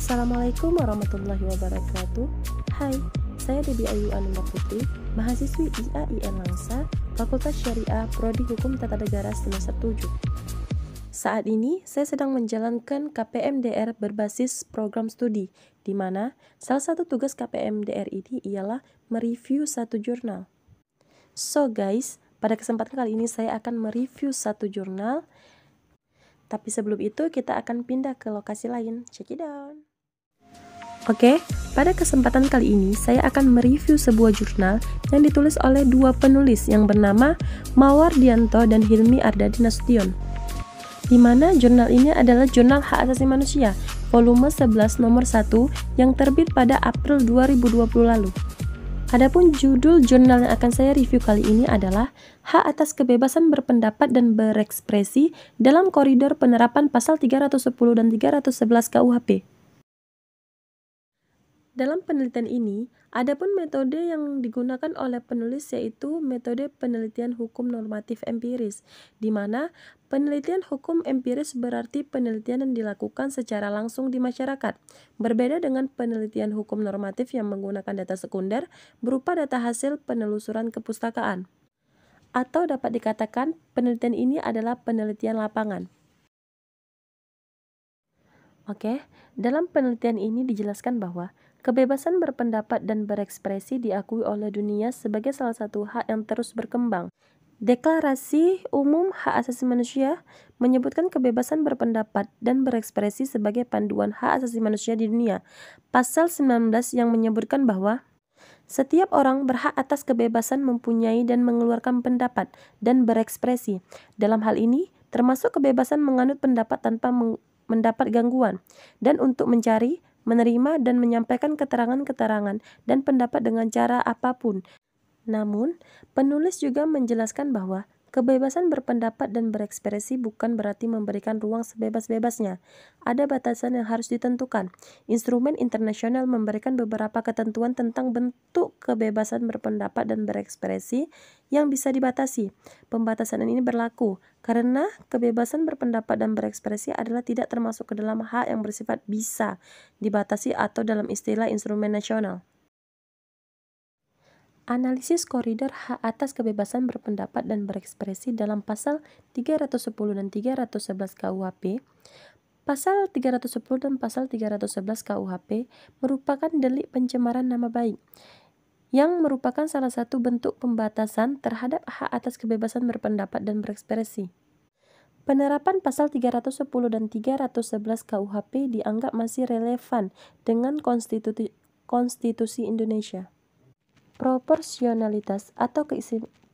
Assalamualaikum warahmatullahi wabarakatuh. Hai, saya Debbie Ayu Ananda Putri, mahasiswi IAIN Langsa, Fakultas Syariah Prodi Hukum Tata Negara semester 7. Saat ini, saya sedang menjalankan KPMDR berbasis program studi, di mana salah satu tugas KPMDR ini ialah mereview satu jurnal. So guys, pada kesempatan kali ini saya akan mereview satu jurnal. Tapi sebelum itu kita akan pindah ke lokasi lain. Check it out. Oke, pada kesempatan kali ini saya akan mereview sebuah jurnal yang ditulis oleh dua penulis yang bernama Mawar Dianto dan Hilmi Ardadi Nasution. Di mana jurnal ini adalah Jurnal Hak Asasi Manusia, volume 11 nomor 1 yang terbit pada April 2020 lalu. Adapun judul jurnal yang akan saya review kali ini adalah Hak atas kebebasan berpendapat dan berekspresi dalam koridor penerapan pasal 310 dan 311 KUHP. Dalam penelitian ini, adapun metode yang digunakan oleh penulis yaitu metode penelitian hukum normatif empiris, di mana penelitian hukum empiris berarti penelitian yang dilakukan secara langsung di masyarakat, berbeda dengan penelitian hukum normatif yang menggunakan data sekunder berupa data hasil penelusuran kepustakaan. Atau dapat dikatakan penelitian ini adalah penelitian lapangan. Oke, dalam penelitian ini dijelaskan bahwa kebebasan berpendapat dan berekspresi diakui oleh dunia sebagai salah satu hak yang terus berkembang. Deklarasi Umum Hak Asasi Manusia menyebutkan kebebasan berpendapat dan berekspresi sebagai panduan hak asasi manusia di dunia. Pasal 19 yang menyebutkan bahwa setiap orang berhak atas kebebasan mempunyai dan mengeluarkan pendapat dan berekspresi. Dalam hal ini, termasuk kebebasan menganut pendapat tanpa mendapat gangguan, dan untuk mencari, menerima, dan menyampaikan keterangan-keterangan dan pendapat dengan cara apapun. Namun, penulis juga menjelaskan bahwa kebebasan berpendapat dan berekspresi bukan berarti memberikan ruang sebebas-bebasnya. Ada batasan yang harus ditentukan. Instrumen internasional memberikan beberapa ketentuan tentang bentuk kebebasan berpendapat dan berekspresi yang bisa dibatasi. Pembatasan ini berlaku karena kebebasan berpendapat dan berekspresi adalah tidak termasuk ke dalam hak yang bersifat bisa dibatasi atau dalam istilah instrumen nasional. Analisis koridor hak atas kebebasan berpendapat dan berekspresi dalam pasal 310 dan 311 KUHP. Pasal 310 dan pasal 311 KUHP merupakan delik pencemaran nama baik, yang merupakan salah satu bentuk pembatasan terhadap hak atas kebebasan berpendapat dan berekspresi. Penerapan pasal 310 dan 311 KUHP dianggap masih relevan dengan konstitusi Indonesia. Proporsionalitas atau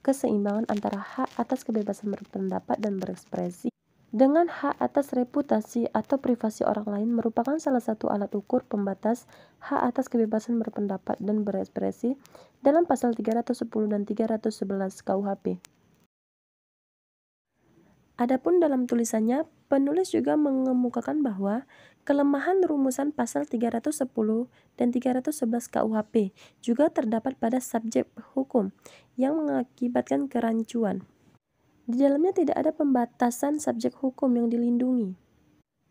keseimbangan antara hak atas kebebasan berpendapat dan berekspresi dengan hak atas reputasi atau privasi orang lain merupakan salah satu alat ukur pembatas hak atas kebebasan berpendapat dan berekspresi dalam pasal 310 dan 311 KUHP. Adapun dalam tulisannya, penulis juga mengemukakan bahwa kelemahan rumusan pasal 310 dan 311 KUHP juga terdapat pada subjek hukum yang mengakibatkan kerancuan. Di dalamnya tidak ada pembatasan subjek hukum yang dilindungi.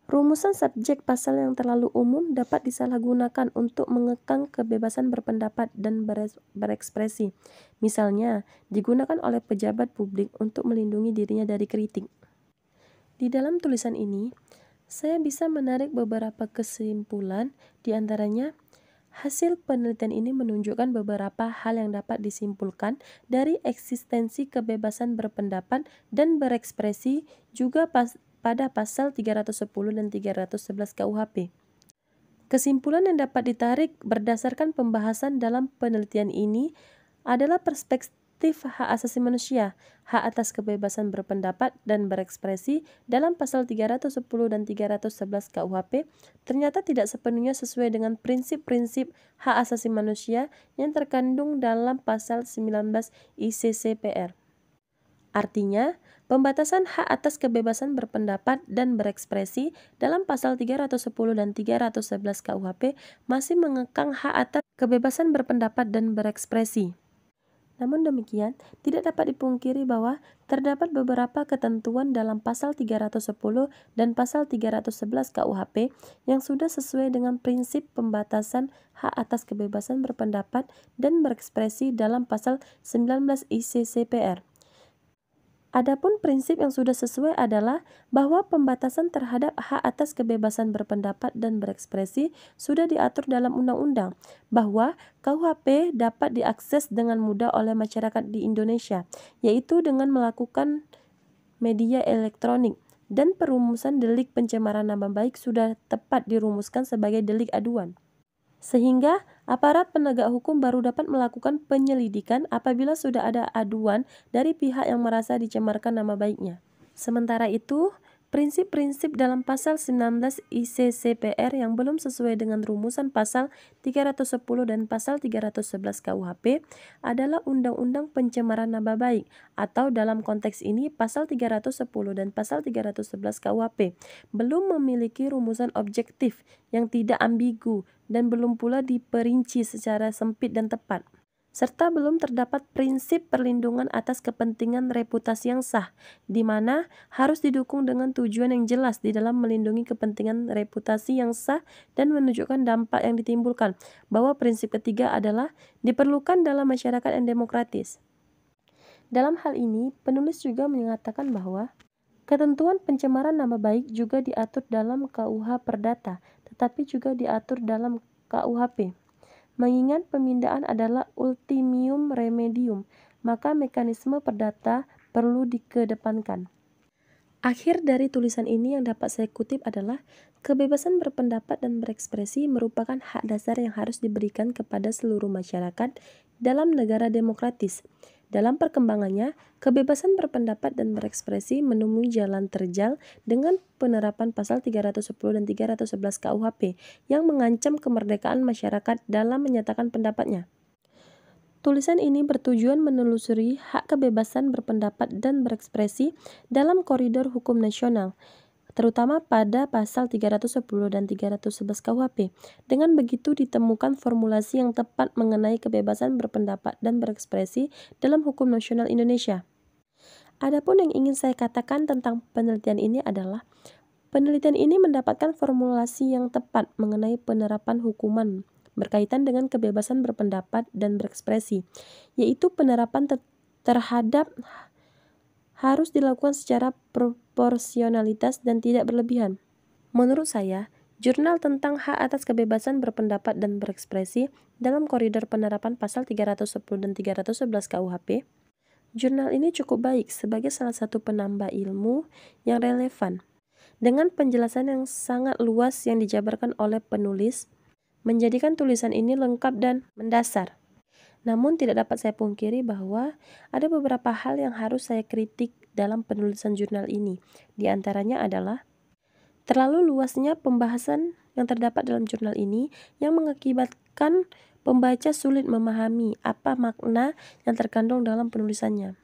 Rumusan subjek pasal yang terlalu umum dapat disalahgunakan untuk mengekang kebebasan berpendapat dan berekspresi. Misalnya, digunakan oleh pejabat publik untuk melindungi dirinya dari kritik. Di dalam tulisan ini, saya bisa menarik beberapa kesimpulan, di antaranya hasil penelitian ini menunjukkan beberapa hal yang dapat disimpulkan dari eksistensi kebebasan berpendapat dan berekspresi juga pada pasal 310 dan 311 KUHP. Kesimpulan yang dapat ditarik berdasarkan pembahasan dalam penelitian ini adalah perspektif hak asasi manusia, hak atas kebebasan berpendapat dan berekspresi dalam pasal 310 dan 311 KUHP ternyata tidak sepenuhnya sesuai dengan prinsip-prinsip hak asasi manusia yang terkandung dalam pasal 19 ICCPR. Artinya, pembatasan hak atas kebebasan berpendapat dan berekspresi dalam pasal 310 dan 311 KUHP masih mengekang hak atas kebebasan berpendapat dan berekspresi. Namun demikian, tidak dapat dipungkiri bahwa terdapat beberapa ketentuan dalam pasal 310 dan pasal 311 KUHP yang sudah sesuai dengan prinsip pembatasan hak atas kebebasan berpendapat dan berekspresi dalam pasal 19 ICCPR. Adapun prinsip yang sudah sesuai adalah bahwa pembatasan terhadap hak atas kebebasan berpendapat dan berekspresi sudah diatur dalam undang-undang, bahwa KUHP dapat diakses dengan mudah oleh masyarakat di Indonesia, yaitu dengan melakukan media elektronik, dan perumusan delik pencemaran nama baik sudah tepat dirumuskan sebagai delik aduan. Sehingga aparat penegak hukum baru dapat melakukan penyelidikan apabila sudah ada aduan dari pihak yang merasa dicemarkan nama baiknya. Sementara itu, prinsip-prinsip dalam pasal 19 ICCPR yang belum sesuai dengan rumusan pasal 310 dan pasal 311 KUHP adalah Undang-Undang Pencemaran Nama Baik, atau dalam konteks ini pasal 310 dan pasal 311 KUHP belum memiliki rumusan objektif yang tidak ambigu dan belum pula diperinci secara sempit dan tepat, serta belum terdapat prinsip perlindungan atas kepentingan reputasi yang sah, di mana harus didukung dengan tujuan yang jelas di dalam melindungi kepentingan reputasi yang sah dan menunjukkan dampak yang ditimbulkan, bahwa prinsip ketiga adalah diperlukan dalam masyarakat yang demokratis. Dalam hal ini, penulis juga menyatakan bahwa ketentuan pencemaran nama baik juga diatur dalam KUH Perdata, tetapi juga diatur dalam KUHP. Mengingat pemindahan adalah ultimum remedium, maka mekanisme perdata perlu dikedepankan. Akhir dari tulisan ini yang dapat saya kutip adalah, kebebasan berpendapat dan berekspresi merupakan hak dasar yang harus diberikan kepada seluruh masyarakat dalam negara demokratis. Dalam perkembangannya, kebebasan berpendapat dan berekspresi menemui jalan terjal dengan penerapan pasal 310 dan 311 KUHP yang mengancam kemerdekaan masyarakat dalam menyatakan pendapatnya. Tulisan ini bertujuan menelusuri hak kebebasan berpendapat dan berekspresi dalam koridor hukum nasional, terutama pada pasal 310 dan 311 KUHP. Dengan begitu ditemukan formulasi yang tepat mengenai kebebasan berpendapat dan berekspresi dalam hukum nasional Indonesia. Adapun yang ingin saya katakan tentang penelitian ini adalah, penelitian ini mendapatkan formulasi yang tepat mengenai penerapan hukuman berkaitan dengan kebebasan berpendapat dan berekspresi, yaitu penerapan terhadap harus dilakukan secara proporsionalitas dan tidak berlebihan. Menurut saya, jurnal tentang hak atas kebebasan berpendapat dan berekspresi dalam koridor penerapan pasal 310 dan 311 KUHP, jurnal ini cukup baik sebagai salah satu penambah ilmu yang relevan. Dengan penjelasan yang sangat luas yang dijabarkan oleh penulis, menjadikan tulisan ini lengkap dan mendasar. Namun tidak dapat saya pungkiri bahwa ada beberapa hal yang harus saya kritik dalam penulisan jurnal ini. Di antaranya adalah terlalu luasnya pembahasan yang terdapat dalam jurnal ini yang mengakibatkan pembaca sulit memahami apa makna yang terkandung dalam penulisannya.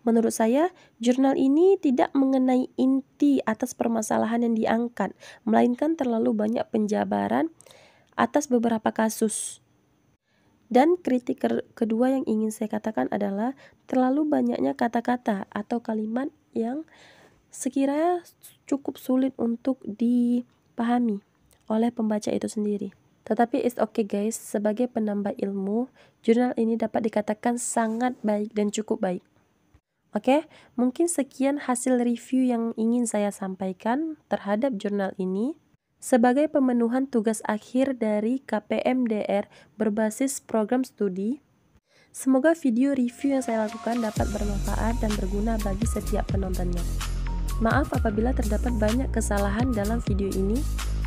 Menurut saya, jurnal ini tidak mengenai inti atas permasalahan yang diangkat, melainkan terlalu banyak penjabaran atas beberapa kasus. Dan kritik kedua yang ingin saya katakan adalah terlalu banyaknya kata-kata atau kalimat yang sekiranya cukup sulit untuk dipahami oleh pembaca itu sendiri. Tetapi it's okay guys, sebagai penambah ilmu, jurnal ini dapat dikatakan sangat baik dan cukup baik. Oke, mungkin sekian hasil review yang ingin saya sampaikan terhadap jurnal ini sebagai pemenuhan tugas akhir dari KPMDR berbasis program studi. Semoga video review yang saya lakukan dapat bermanfaat dan berguna bagi setiap penontonnya. Maaf apabila terdapat banyak kesalahan dalam video ini.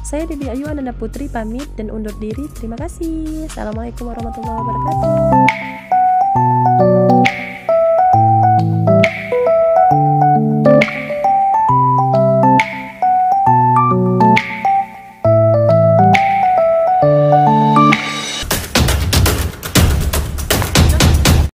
Saya Debbie Ayu Ananda Putri pamit dan undur diri. Terima kasih. Assalamualaikum warahmatullahi wabarakatuh.